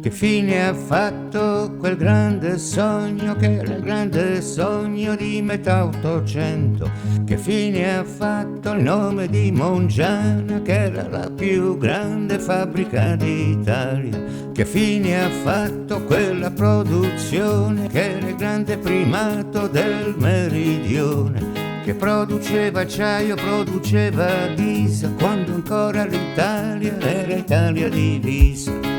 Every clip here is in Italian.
Che fine ha fatto quel grande sogno che era il grande sogno di metà Ottocento? Che fine ha fatto il nome di Mongiana che era la più grande fabbrica d'Italia? Che fine ha fatto quella produzione che era il grande primato del meridione? Che produceva acciaio, produceva ghisa quando ancora l'Italia era Italia divisa.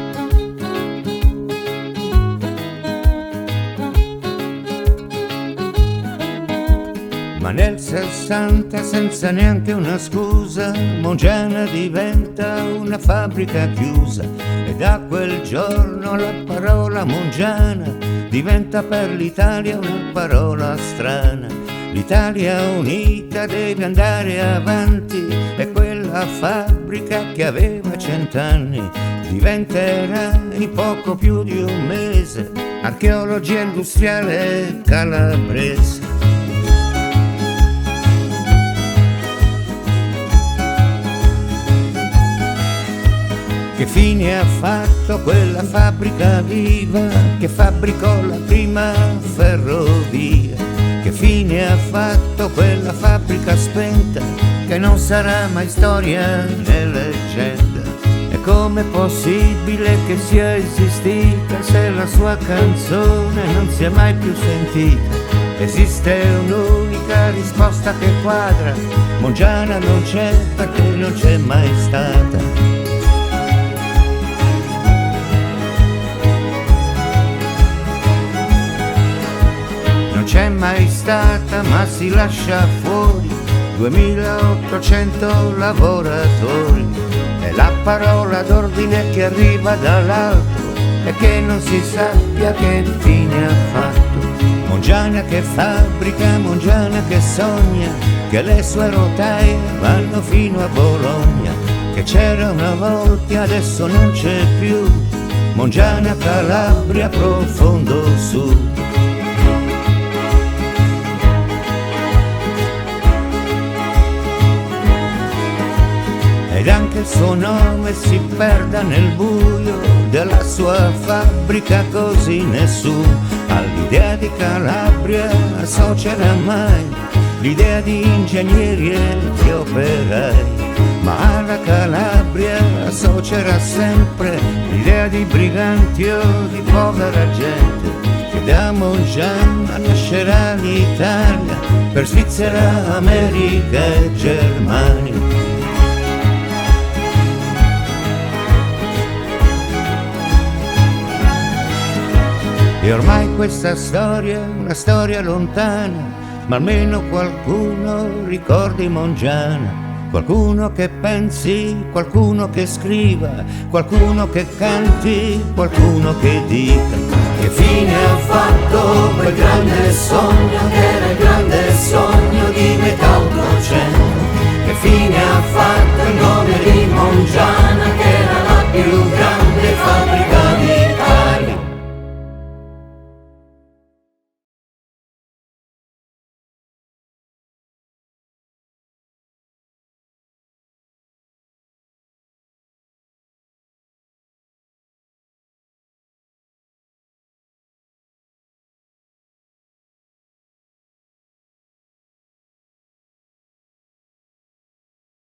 Ma nel 60, senza neanche una scusa, Mongiana diventa una fabbrica chiusa. E da quel giorno la parola Mongiana diventa per l'Italia una parola strana. L'Italia unita deve andare avanti e quella fabbrica che aveva 100 anni diventerà in poco più di un mese archeologia industriale calabrese. Che fine ha fatto quella fabbrica viva che fabbricò la prima ferrovia? Che fine ha fatto quella fabbrica spenta che non sarà mai storia né leggenda? E com'è possibile che sia esistita se la sua canzone non si è mai più sentita? Esiste un'unica risposta che quadra: Mongiana non c'è perché non c'è mai stata. C'è mai stata ma si lascia fuori 2800 lavoratori. È la parola d'ordine che arriva dall'alto e che non si sappia che fine ha fatto. Mongiana che fabbrica, Mongiana che sogna, che le sue rotaie vanno fino a Bologna. Che c'era una volta e adesso non c'è più, Mongiana Calabria profondo su. Ed anche il suo nome si perda nel buio della sua fabbrica, così nessuno all'idea di Calabria associerà mai l'idea di ingegneri e di operai, ma alla Calabria associerà sempre l'idea di briganti o di povera gente. Che da Mongiana nascerà l'Italia per Svizzera, America e Germania. E ormai questa storia è una storia lontana, ma almeno qualcuno ricordi Mongiana. Qualcuno che pensi, qualcuno che scriva, qualcuno che canti, qualcuno che dica. Che fine ha fatto quel grande sogno che era il grande sogno di metà